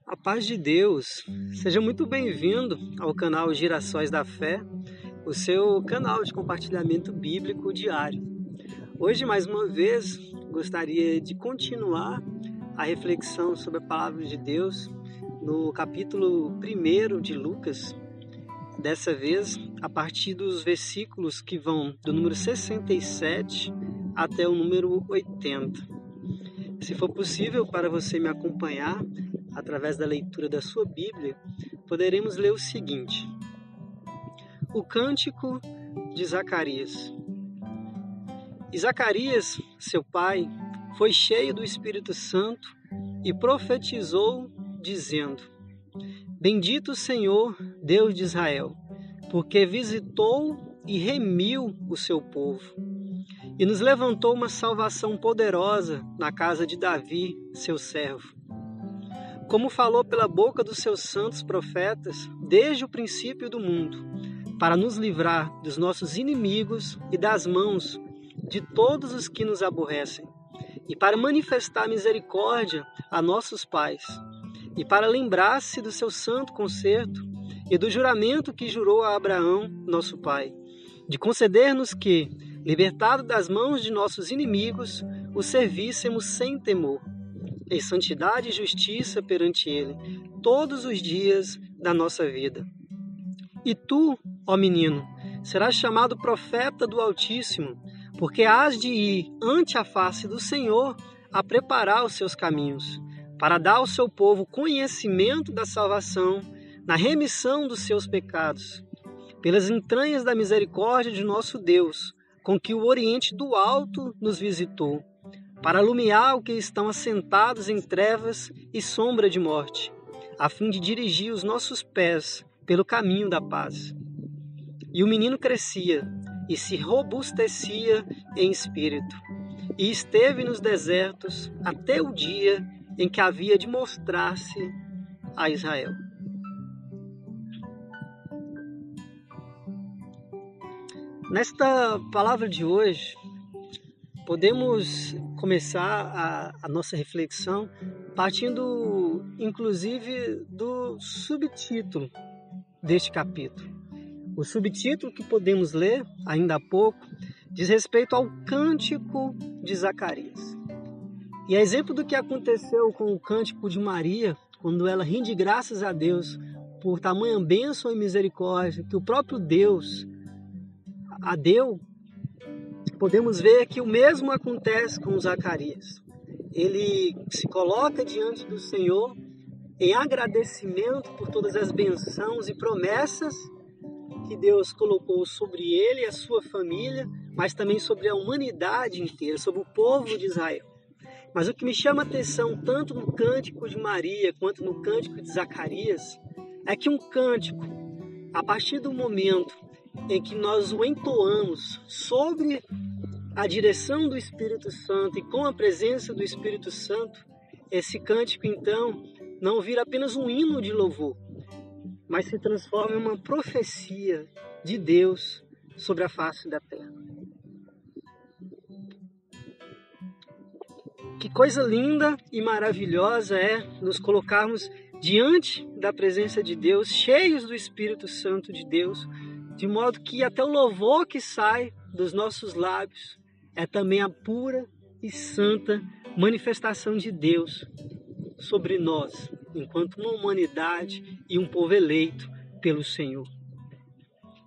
A paz de Deus, seja muito bem-vindo ao canal Girassóis da Fé, o seu canal de compartilhamento bíblico diário. Hoje, mais uma vez, gostaria de continuar a reflexão sobre a palavra de Deus no capítulo 1 de Lucas, dessa vez a partir dos versículos que vão do número 67 até o número 80. Se for possível para você me acompanhar através da leitura da sua Bíblia, poderemos ler o seguinte: o cântico de Zacarias. E Zacarias, seu pai, foi cheio do Espírito Santo e profetizou, dizendo: Bendito o Senhor, Deus de Israel, porque visitou e remiu o seu povo, e nos levantou uma salvação poderosa na casa de Davi, seu servo, como falou pela boca dos seus santos profetas desde o princípio do mundo, para nos livrar dos nossos inimigos e das mãos de todos os que nos aborrecem, e para manifestar misericórdia a nossos pais, e para lembrar-se do seu santo concerto e do juramento que jurou a Abraão, nosso pai, de conceder-nos que, libertado das mãos de nossos inimigos, o servíssemos sem temor, em santidade e justiça perante ele, todos os dias da nossa vida. E tu, ó menino, serás chamado profeta do Altíssimo, porque hás de ir ante a face do Senhor a preparar os seus caminhos, para dar ao seu povo conhecimento da salvação, na remissão dos seus pecados, pelas entranhas da misericórdia de nosso Deus, com que o Oriente do Alto nos visitou, para iluminar os que estão assentados em trevas e sombra de morte, a fim de dirigir os nossos pés pelo caminho da paz. E o menino crescia e se robustecia em espírito, e esteve nos desertos até o dia em que havia de mostrar-se a Israel. Nesta palavra de hoje, podemos começar a nossa reflexão partindo, inclusive, do subtítulo deste capítulo. O subtítulo que podemos ler, ainda há pouco, diz respeito ao cântico de Zacarias. E a exemplo do que aconteceu com o cântico de Maria, quando ela rende graças a Deus por tamanha bênção e misericórdia que o próprio Deus a deu, podemos ver que o mesmo acontece com Zacarias. Ele se coloca diante do Senhor em agradecimento por todas as bênçãos e promessas que Deus colocou sobre ele e a sua família, mas também sobre a humanidade inteira, sobre o povo de Israel. Mas o que me chama a atenção, tanto no cântico de Maria quanto no cântico de Zacarias, é que um cântico, a partir do momento em que nós o entoamos sobre a direção do Espírito Santo e com a presença do Espírito Santo, esse cântico então não vira apenas um hino de louvor, mas se transforma em uma profecia de Deus sobre a face da terra. Que coisa linda e maravilhosa é nos colocarmos diante da presença de Deus, cheios do Espírito Santo de Deus, de modo que até o louvor que sai dos nossos lábios é também a pura e santa manifestação de Deus sobre nós, enquanto uma humanidade e um povo eleito pelo Senhor.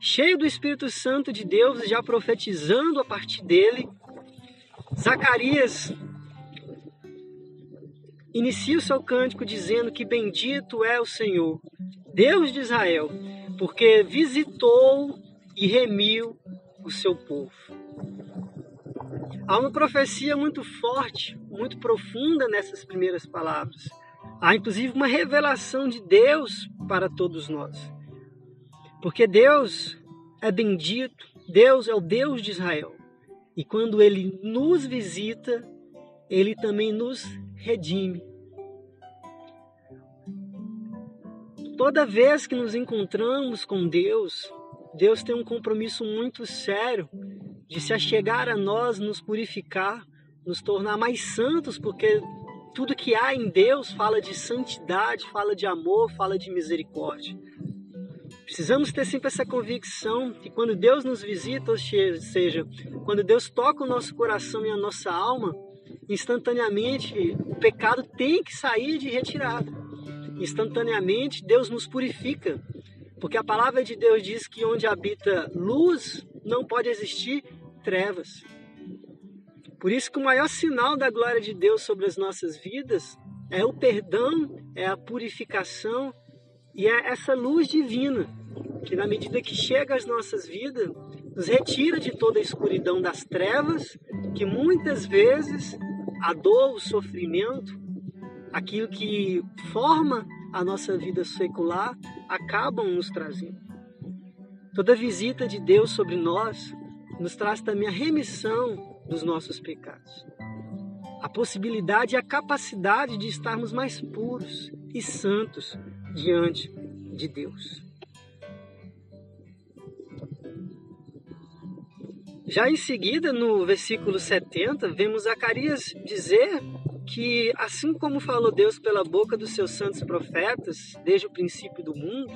Cheio do Espírito Santo de Deus, já profetizando a partir dele, Zacarias inicia o seu cântico dizendo que bendito é o Senhor, Deus de Israel, porque visitou e remiu o seu povo. Há uma profecia muito forte, muito profunda nessas primeiras palavras. Há inclusive uma revelação de Deus para todos nós. Porque Deus é bendito, Deus é o Deus de Israel. E quando Ele nos visita, Ele também nos redime. Toda vez que nos encontramos com Deus, Deus tem um compromisso muito sério de se achegar a nós, nos purificar, nos tornar mais santos, porque Tudo que há em Deus fala de santidade, fala de amor, fala de misericórdia. Precisamos ter sempre essa convicção que quando Deus nos visita, ou seja, quando Deus toca o nosso coração e a nossa alma, instantaneamente o pecado tem que sair de retirada. Instantaneamente Deus nos purifica, porque a palavra de Deus diz que onde habita luz não pode existir trevas. Por isso que o maior sinal da glória de Deus sobre as nossas vidas é o perdão, é a purificação e é essa luz divina, que na medida que chega às nossas vidas, nos retira de toda a escuridão das trevas, que muitas vezes a dor, o sofrimento, aquilo que forma a nossa vida secular, acabam nos trazendo. Toda visita de Deus sobre nós nos traz também a remissão dos nossos pecados. A possibilidade e a capacidade de estarmos mais puros e santos diante de Deus. Já em seguida, no versículo 70, vemos Zacarias dizer que, assim como falou Deus pela boca dos seus santos profetas, desde o princípio do mundo,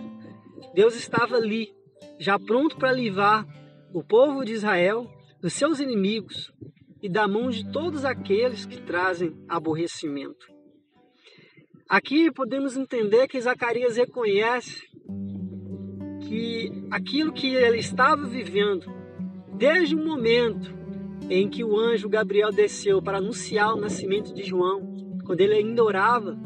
Deus estava ali, já pronto para livrar o povo de Israel dos seus inimigos e da mão de todos aqueles que trazem aborrecimento. Aqui podemos entender que Zacarias reconhece que aquilo que ele estava vivendo, desde o momento em que o anjo Gabriel desceu para anunciar o nascimento de João, quando ele ainda orava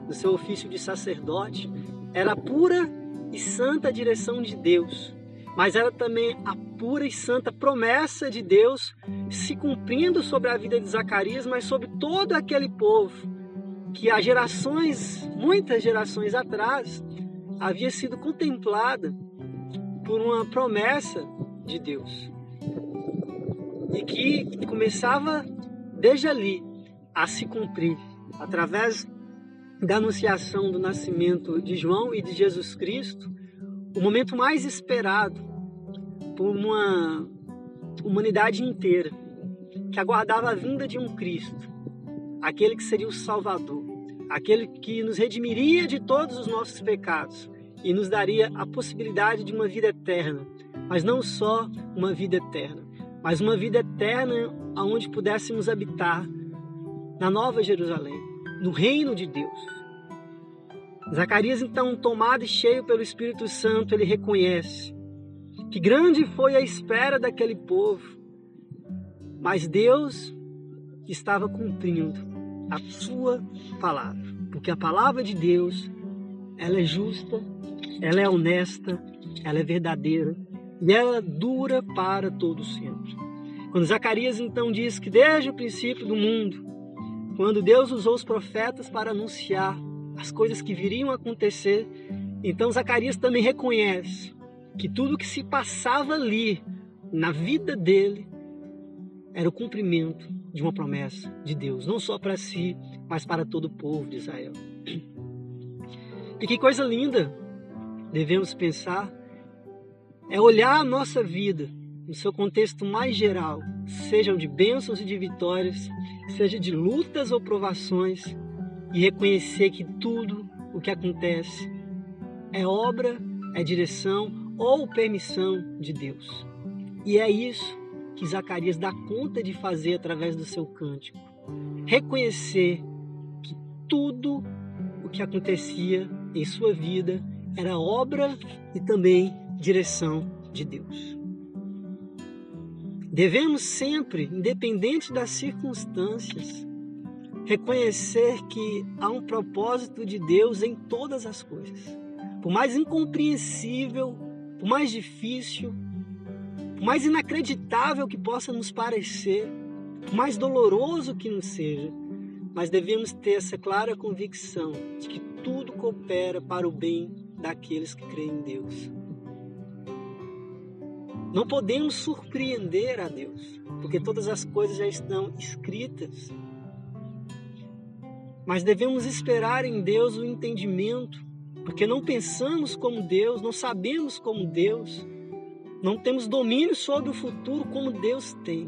no seu ofício de sacerdote, era a pura e santa direção de Deus, mas era também a pura e santa promessa de Deus se cumprindo sobre a vida de Zacarias, mas sobre todo aquele povo que há gerações, muitas gerações atrás, havia sido contemplada por uma promessa de Deus. E que começava desde ali a se cumprir, através da anunciação do nascimento de João e de Jesus Cristo, o momento mais esperado por uma humanidade inteira, que aguardava a vinda de um Cristo, aquele que seria o Salvador, aquele que nos redimiria de todos os nossos pecados e nos daria a possibilidade de uma vida eterna, mas não só uma vida eterna, mas uma vida eterna onde pudéssemos habitar na Nova Jerusalém, no reino de Deus. Zacarias, então, tomado e cheio pelo Espírito Santo, ele reconhece que grande foi a espera daquele povo, mas Deus estava cumprindo a sua palavra, porque a palavra de Deus, ela é justa, ela é honesta, ela é verdadeira e ela dura para todo sempre. Quando Zacarias então diz que desde o princípio do mundo, quando Deus usou os profetas para anunciar as coisas que viriam a acontecer, então Zacarias também reconhece que tudo que se passava ali na vida dele era o cumprimento de uma promessa de Deus, não só para si, mas para todo o povo de Israel. E que coisa linda devemos pensar é olhar a nossa vida no seu contexto mais geral, sejam de bênçãos e de vitórias, seja de lutas ou provações, e reconhecer que tudo o que acontece é obra, é direção ou permissão de Deus. E é isso que Zacarias dá conta de fazer através do seu cântico. Reconhecer que tudo o que acontecia em sua vida era obra e também direção de Deus. Devemos sempre, independente das circunstâncias, reconhecer que há um propósito de Deus em todas as coisas. Por mais incompreensível, por mais difícil, por mais inacreditável que possa nos parecer, por mais doloroso que nos seja, mas devemos ter essa clara convicção de que tudo coopera para o bem daqueles que creem em Deus. Não podemos surpreender a Deus, porque todas as coisas já estão escritas. Mas devemos esperar em Deus o entendimento, porque não pensamos como Deus, não sabemos como Deus, não temos domínio sobre o futuro como Deus tem.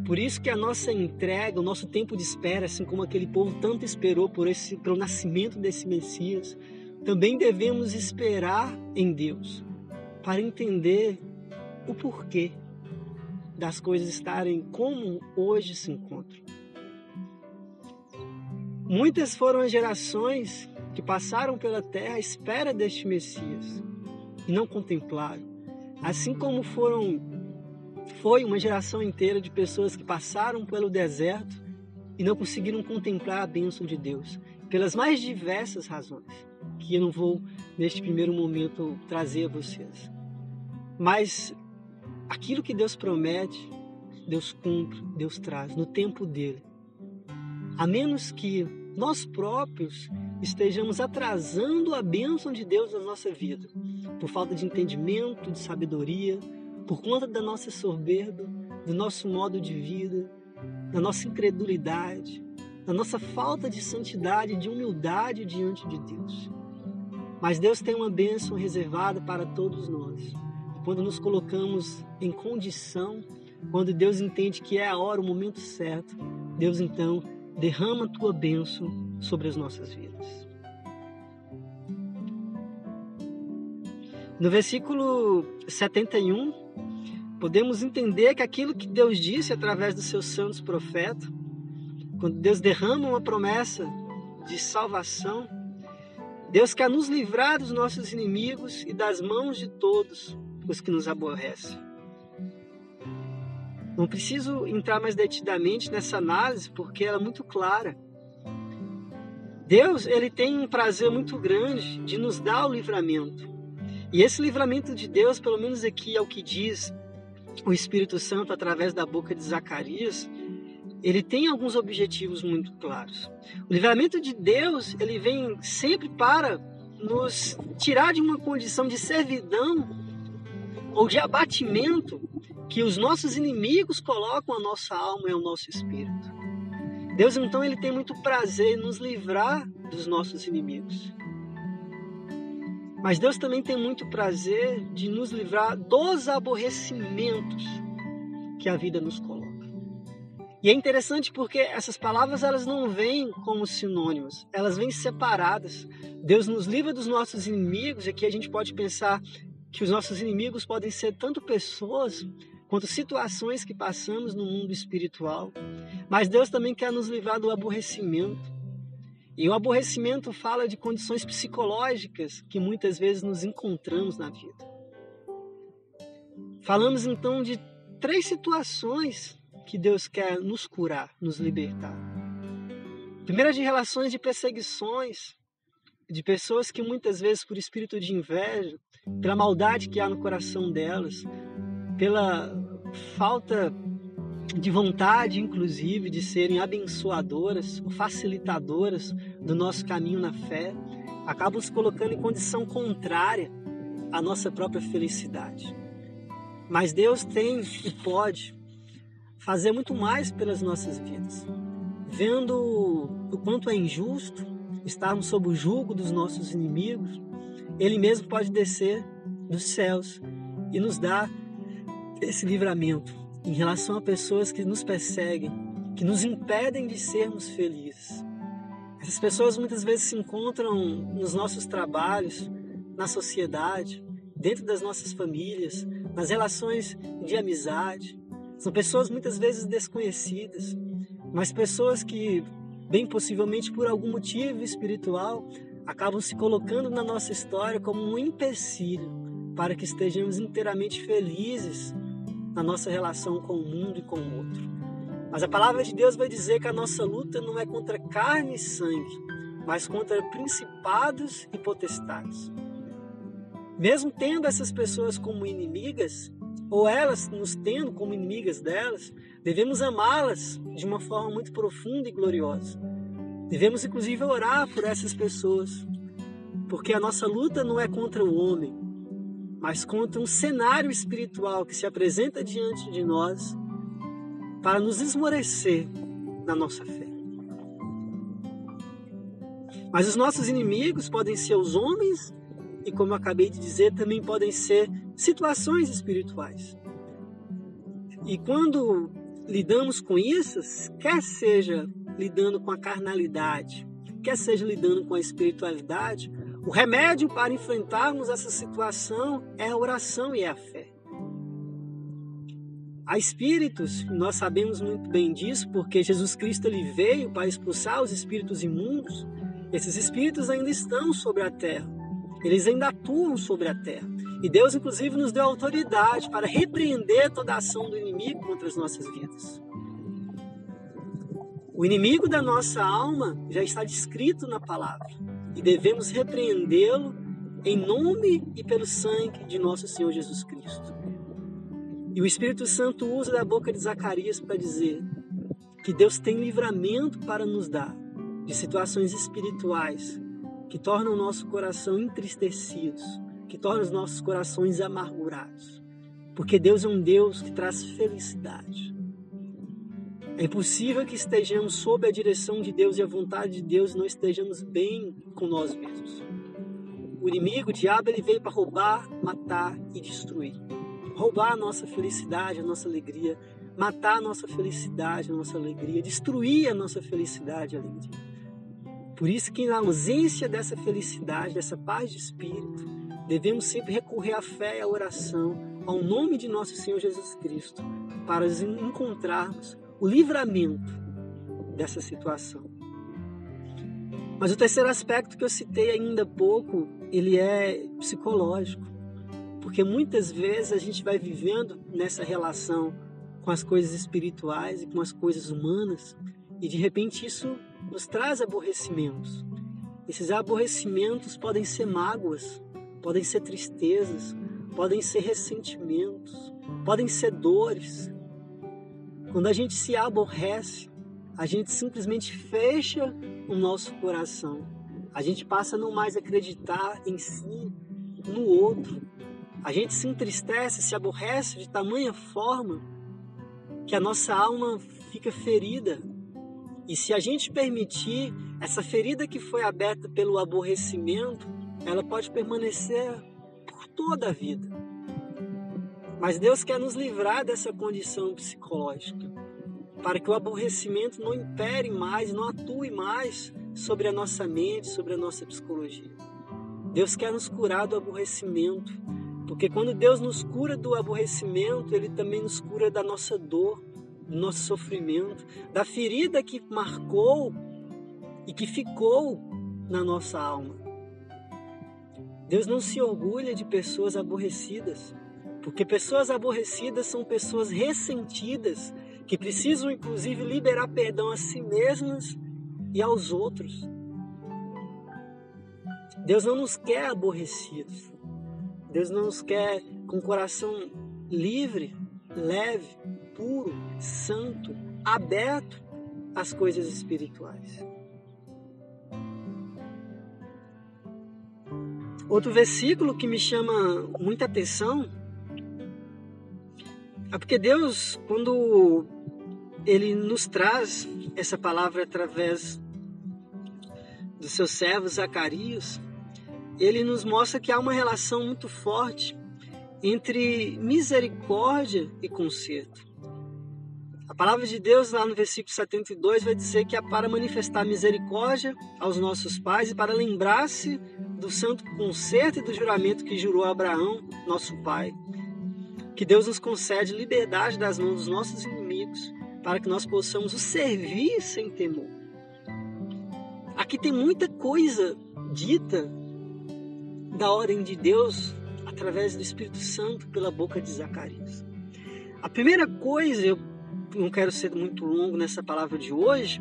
Por isso que a nossa entrega, o nosso tempo de espera, assim como aquele povo tanto esperou pelo nascimento desse Messias, também devemos esperar em Deus para entender o porquê das coisas estarem como hoje se encontram. Muitas foram as gerações que passaram pela terra à espera deste Messias e não contemplaram. Assim como foi uma geração inteira de pessoas que passaram pelo deserto e não conseguiram contemplar a bênção de Deus, pelas mais diversas razões, que eu não vou, neste primeiro momento, trazer a vocês. Mas aquilo que Deus promete, Deus cumpre, Deus traz no tempo dele. A menos que nós próprios estejamos atrasando a bênção de Deus na nossa vida, por falta de entendimento, de sabedoria, por conta da nossa soberba, do nosso modo de vida, da nossa incredulidade, da nossa falta de santidade, de humildade diante de Deus. Mas Deus tem uma bênção reservada para todos nós. Quando nos colocamos em condição, quando Deus entende que é a hora, o momento certo, Deus então derrama a tua bênção sobre as nossas vidas. No versículo 71, podemos entender que aquilo que Deus disse através dos seus santos profetas, quando Deus derrama uma promessa de salvação, Deus quer nos livrar dos nossos inimigos e das mãos de todos os que nos aborrecem. Não preciso entrar mais detidamente nessa análise, porque ela é muito clara. Deus, ele tem um prazer muito grande de nos dar o livramento. E esse livramento de Deus, pelo menos aqui é o que diz o Espírito Santo através da boca de Zacarias, ele tem alguns objetivos muito claros. O livramento de Deus, ele vem sempre para nos tirar de uma condição de servidão ou de abatimento que os nossos inimigos colocam a nossa alma e o nosso espírito. Deus, então, ele tem muito prazer em nos livrar dos nossos inimigos. Mas Deus também tem muito prazer de nos livrar dos aborrecimentos que a vida nos coloca. E é interessante porque essas palavras, elas não vêm como sinônimos, elas vêm separadas. Deus nos livra dos nossos inimigos, e aqui a gente pode pensar que os nossos inimigos podem ser tanto pessoas quanto situações que passamos no mundo espiritual. Mas Deus também quer nos livrar do aborrecimento. E o aborrecimento fala de condições psicológicas que muitas vezes nos encontramos na vida. Falamos então de 3 situações que Deus quer nos curar, nos libertar. Primeira, de relações de perseguições, de pessoas que muitas vezes por espírito de inveja, pela maldade que há no coração delas, pela falta de vontade, inclusive, de serem abençoadoras ou facilitadoras do nosso caminho na fé, acabam se colocando em condição contrária à nossa própria felicidade. Mas Deus tem e pode fazer muito mais pelas nossas vidas. Vendo o quanto é injusto estarmos sob o jugo dos nossos inimigos, Ele mesmo pode descer dos céus e nos dar esse livramento em relação a pessoas que nos perseguem, que nos impedem de sermos felizes. Essas pessoas muitas vezes se encontram nos nossos trabalhos, na sociedade, dentro das nossas famílias, nas relações de amizade. São pessoas muitas vezes desconhecidas, mas pessoas que, bem possivelmente por algum motivo espiritual, acabam se colocando na nossa história como um empecilho para que estejamos inteiramente felizes na nossa relação com o mundo e com o outro. Mas a palavra de Deus vai dizer que a nossa luta não é contra carne e sangue, mas contra principados e potestades. Mesmo tendo essas pessoas como inimigas, ou elas nos tendo como inimigas delas, devemos amá-las de uma forma muito profunda e gloriosa. Devemos inclusive orar por essas pessoas, porque a nossa luta não é contra o homem, mas contra um cenário espiritual que se apresenta diante de nós para nos esmorecer na nossa fé. Mas os nossos inimigos podem ser os homens e, como eu acabei de dizer, também podem ser situações espirituais. E quando lidamos com isso, quer seja lidando com a carnalidade, quer seja lidando com a espiritualidade, o remédio para enfrentarmos essa situação é a oração e é a fé. Há espíritos, nós sabemos muito bem disso, porque Jesus Cristo ele veio para expulsar os espíritos imundos. Esses espíritos ainda estão sobre a terra, eles ainda atuam sobre a terra. E Deus, inclusive, nos deu autoridade para repreender toda a ação do inimigo contra as nossas vidas. O inimigo da nossa alma já está descrito na palavra e devemos repreendê-lo em nome e pelo sangue de nosso Senhor Jesus Cristo. E o Espírito Santo usa da boca de Zacarias para dizer que Deus tem livramento para nos dar de situações espirituais que tornam o nosso coração entristecidos, que tornam os nossos corações amargurados. Porque Deus é um Deus que traz felicidade. É impossível que estejamos sob a direção de Deus e a vontade de Deus e não estejamos bem com nós mesmos. O inimigo, o diabo, ele veio para roubar, matar e destruir. Roubar a nossa felicidade, a nossa alegria, matar a nossa felicidade, a nossa alegria, destruir a nossa felicidade e alegria. Por isso que na ausência dessa felicidade, dessa paz de espírito, devemos sempre recorrer à fé e à oração, ao nome de nosso Senhor Jesus Cristo, para encontrarmos o livramento dessa situação. Mas o terceiro aspecto que eu citei ainda há pouco, ele é psicológico. Porque muitas vezes a gente vai vivendo nessa relação com as coisas espirituais e com as coisas humanas e de repente isso nos traz aborrecimentos. Esses aborrecimentos podem ser mágoas, podem ser tristezas, podem ser ressentimentos, podem ser dores. Quando a gente se aborrece, a gente simplesmente fecha o nosso coração. A gente passa a não mais acreditar em si, no outro. A gente se entristece, se aborrece de tamanha forma que a nossa alma fica ferida. E se a gente permitir, essa ferida que foi aberta pelo aborrecimento, ela pode permanecer por toda a vida. Mas Deus quer nos livrar dessa condição psicológica, para que o aborrecimento não impere mais, não atue mais sobre a nossa mente, sobre a nossa psicologia. Deus quer nos curar do aborrecimento, porque quando Deus nos cura do aborrecimento, Ele também nos cura da nossa dor, do nosso sofrimento, da ferida que marcou e que ficou na nossa alma. Deus não se orgulha de pessoas aborrecidas, porque pessoas aborrecidas são pessoas ressentidas, que precisam inclusive liberar perdão a si mesmas e aos outros. Deus não nos quer aborrecidos. Deus não nos quer com o coração livre, leve, puro, santo, aberto às coisas espirituais. Outro versículo que me chama muita atenção é porque Deus, quando Ele nos traz essa palavra através do seu servo Zacarias, Ele nos mostra que há uma relação muito forte entre misericórdia e conserto. A palavra de Deus, lá no versículo 72, vai dizer que é para manifestar misericórdia aos nossos pais e para lembrar-se do santo conserto e do juramento que jurou a Abraão, nosso pai. Que Deus nos concede liberdade das mãos dos nossos inimigos para que nós possamos o servir sem temor. Aqui tem muita coisa dita da ordem de Deus através do Espírito Santo pela boca de Zacarias. A primeira coisa, eu não quero ser muito longo nessa palavra de hoje,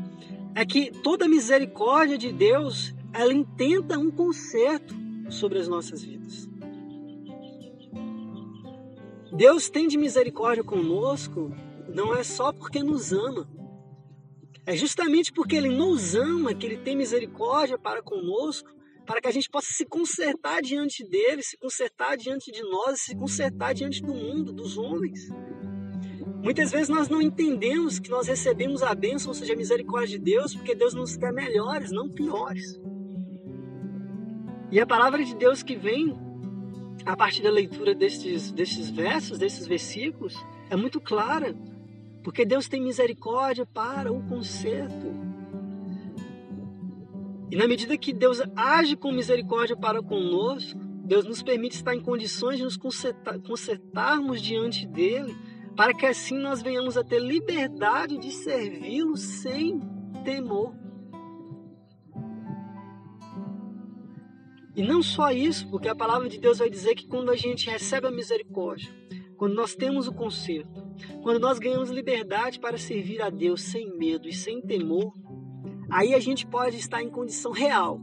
é que toda misericórdia de Deus, ela intenta um conserto sobre as nossas vidas. Deus tem de misericórdia conosco, não é só porque nos ama. É justamente porque Ele nos ama que Ele tem misericórdia para conosco, para que a gente possa se consertar diante dEle, se consertar diante de nós, se consertar diante do mundo, dos homens. Muitas vezes nós não entendemos que nós recebemos a bênção, ou seja, a misericórdia de Deus, porque Deus nos quer melhores, não piores. E a palavra de Deus que vem a partir da leitura desses versos, desses versículos, é muito clara, porque Deus tem misericórdia para o conserto. E na medida que Deus age com misericórdia para conosco, Deus nos permite estar em condições de nos consertarmos diante dele, para que assim nós venhamos a ter liberdade de servi-lo sem temor. E não só isso, porque a palavra de Deus vai dizer que quando a gente recebe a misericórdia, quando nós temos o conserto, quando nós ganhamos liberdade para servir a Deus sem medo e sem temor, aí a gente pode estar em condição real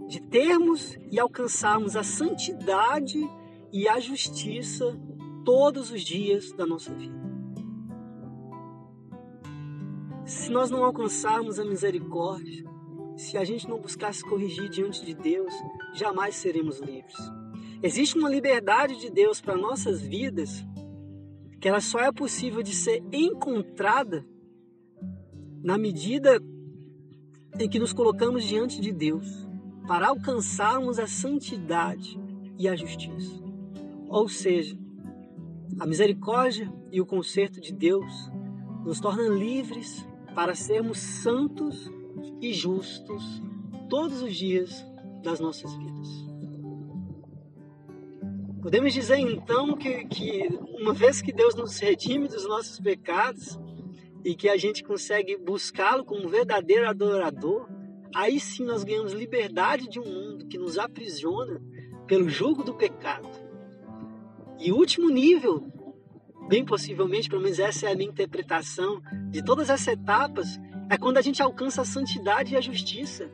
de termos e alcançarmos a santidade e a justiça todos os dias da nossa vida. Se nós não alcançarmos a misericórdia, se a gente não buscar se corrigir diante de Deus, jamais seremos livres. Existe uma liberdade de Deus para nossas vidas que ela só é possível de ser encontrada na medida em que nos colocamos diante de Deus para alcançarmos a santidade e a justiça. Ou seja, a misericórdia e o conserto de Deus nos tornam livres para sermos santos e justos todos os dias das nossas vidas. Podemos dizer então que uma vez que Deus nos redime dos nossos pecados e que a gente consegue buscá-lo como um verdadeiro adorador, aí sim nós ganhamos liberdade de um mundo que nos aprisiona pelo jugo do pecado. E o último nível, bem possivelmente, pelo menos essa é a minha interpretação de todas essas etapas, é quando a gente alcança a santidade e a justiça.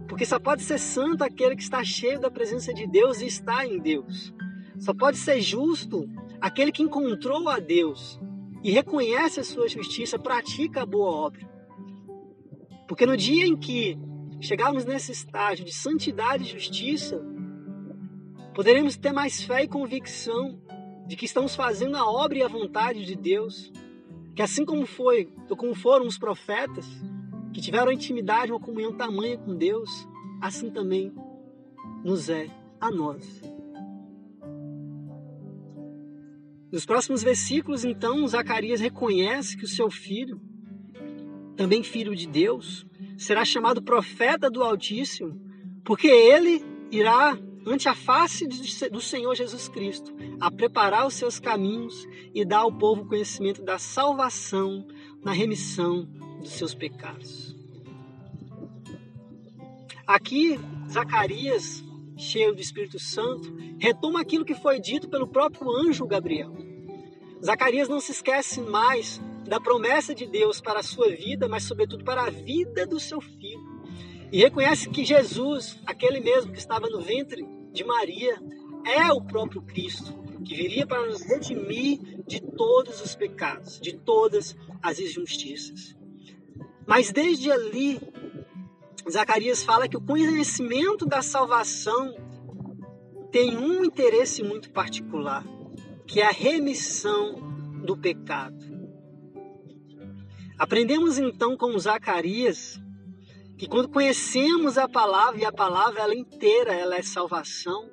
Porque só pode ser santo aquele que está cheio da presença de Deus e está em Deus. Só pode ser justo aquele que encontrou a Deus e reconhece a sua justiça, pratica a boa obra. Porque no dia em que chegarmos nesse estágio de santidade e justiça, poderemos ter mais fé e convicção de que estamos fazendo a obra e a vontade de Deus, que assim como foram os profetas, que tiveram intimidade, uma comunhão tamanha com Deus, assim também nos é a nós. Nos próximos versículos, então, Zacarias reconhece que o seu filho, também filho de Deus, será chamado profeta do Altíssimo, porque ele irá ante a face do Senhor Jesus Cristo, a preparar os seus caminhos e dar ao povo o conhecimento da salvação na remissão dos seus pecados. Aqui, Zacarias, cheio do Espírito Santo, retoma aquilo que foi dito pelo próprio anjo Gabriel. Zacarias não se esquece mais da promessa de Deus para a sua vida, mas sobretudo para a vida do seu filho. E reconhece que Jesus, aquele mesmo que estava no ventre de Maria, é o próprio Cristo, que viria para nos redimir de todos os pecados, de todas as injustiças. Mas desde ali, Zacarias fala que o conhecimento da salvação tem um interesse muito particular, que é a remissão do pecado. Aprendemos então com Zacarias que quando conhecemos a palavra, e a palavra ela inteira ela é salvação,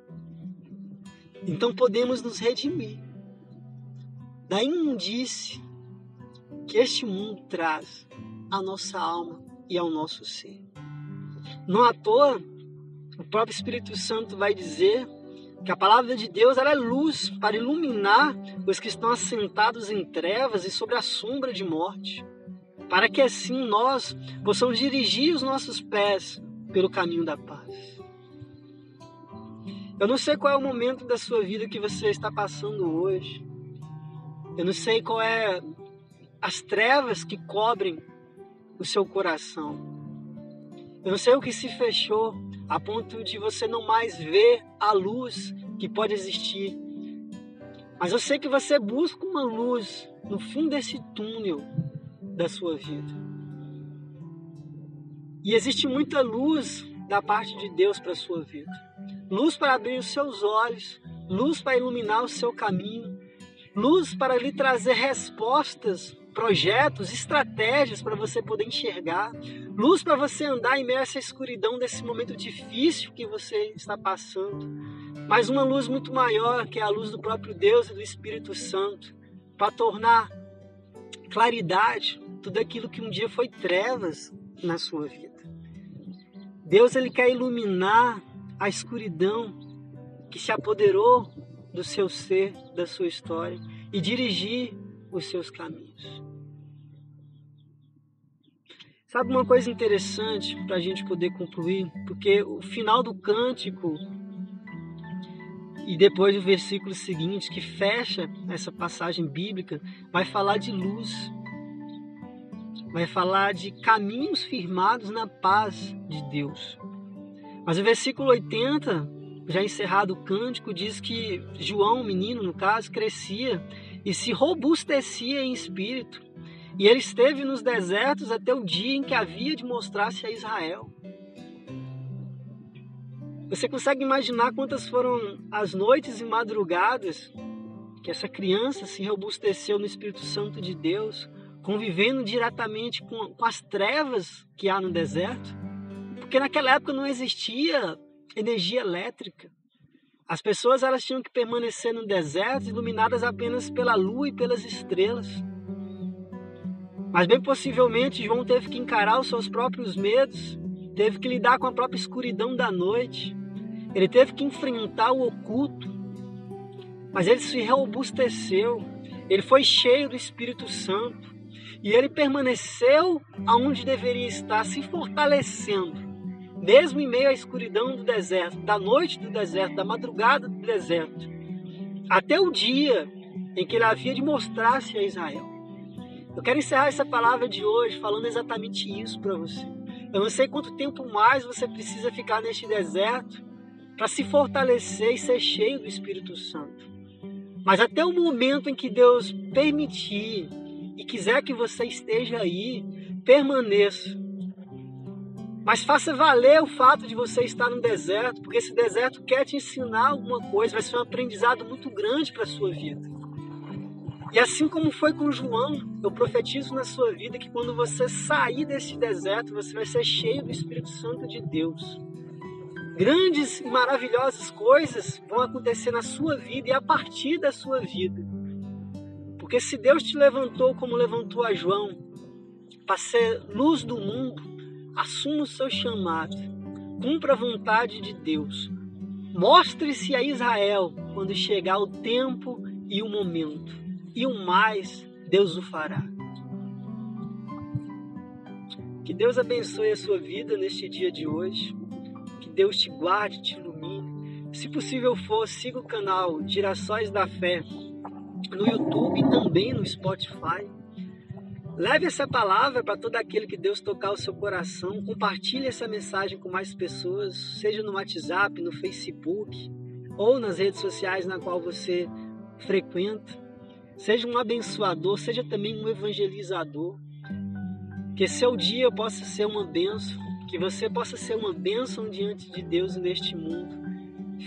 então podemos nos redimir da imundície que este mundo traz à nossa alma e ao nosso ser. Não à toa, o próprio Espírito Santo vai dizer que a palavra de Deus ela é luz para iluminar os que estão assentados em trevas e sobre a sombra de morte, para que assim nós possamos dirigir os nossos pés pelo caminho da paz. Eu não sei qual é o momento da sua vida que você está passando hoje. Eu não sei qual é as trevas que cobrem o seu coração. Eu não sei o que se fechou a ponto de você não mais ver a luz que pode existir. Mas eu sei que você busca uma luz no fundo desse túnel da sua vida. E existe muita luz da parte de Deus para a sua vida. Luz para abrir os seus olhos, luz para iluminar o seu caminho, luz para lhe trazer respostas, projetos, estratégias para você poder enxergar, luz para você andar em meio a essa escuridão desse momento difícil que você está passando, mas uma luz muito maior, que é a luz do próprio Deus e do Espírito Santo, para tornar claridade tudo aquilo que um dia foi trevas na sua vida. Deus, ele quer iluminar a escuridão que se apoderou do seu ser, da sua história, e dirigir os seus caminhos. Sabe uma coisa interessante para a gente poder concluir? Porque o final do cântico e depois o versículo seguinte, que fecha essa passagem bíblica, vai falar de luz. Vai falar de caminhos firmados na paz de Deus. Mas o versículo 80, já encerrado o cântico, diz que João, o menino no caso, crescia e se robustecia em espírito. E ele esteve nos desertos até o dia em que havia de mostrar-se a Israel. Você consegue imaginar quantas foram as noites e madrugadas que essa criança se robusteceu no Espírito Santo de Deus, convivendo diretamente com as trevas que há no deserto? Porque naquela época não existia energia elétrica. As pessoas elas tinham que permanecer no deserto, iluminadas apenas pela lua e pelas estrelas. Mas bem possivelmente João teve que encarar os seus próprios medos, teve que lidar com a própria escuridão da noite, ele teve que enfrentar o oculto, mas ele se robusteceu, ele foi cheio do Espírito Santo e ele permaneceu aonde deveria estar, se fortalecendo, mesmo em meio à escuridão do deserto, da noite do deserto, da madrugada do deserto, até o dia em que ele havia de mostrar-se a Israel. Eu quero encerrar essa palavra de hoje falando exatamente isso para você. Eu não sei quanto tempo mais você precisa ficar neste deserto para se fortalecer e ser cheio do Espírito Santo. Mas até o momento em que Deus permitir e quiser que você esteja aí, permaneça. Mas faça valer o fato de você estar no deserto, porque esse deserto quer te ensinar alguma coisa, vai ser um aprendizado muito grande para a sua vida. E assim como foi com João, eu profetizo na sua vida que quando você sair desse deserto, você vai ser cheio do Espírito Santo de Deus. Grandes e maravilhosas coisas vão acontecer na sua vida e a partir da sua vida. Porque se Deus te levantou como levantou a João, para ser luz do mundo, assuma o seu chamado, cumpra a vontade de Deus. Mostre-se a Israel quando chegar o tempo e o momento. E o mais, Deus o fará. Que Deus abençoe a sua vida neste dia de hoje. Que Deus te guarde, te ilumine. Se possível for, siga o canal Girassóis da Fé no YouTube e também no Spotify. Leve essa palavra para todo aquele que Deus tocar o seu coração. Compartilhe essa mensagem com mais pessoas, seja no WhatsApp, no Facebook ou nas redes sociais na qual você frequenta. Seja um abençoador, seja também um evangelizador. Que seu dia possa ser uma bênção, que você possa ser uma bênção diante de Deus neste mundo.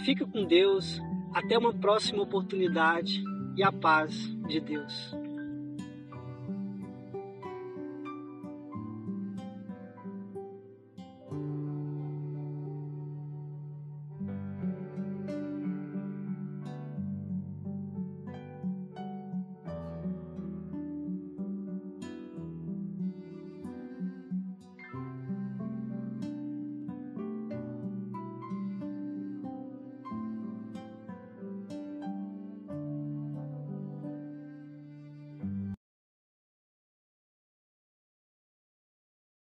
Fique com Deus, até uma próxima oportunidade e a paz de Deus.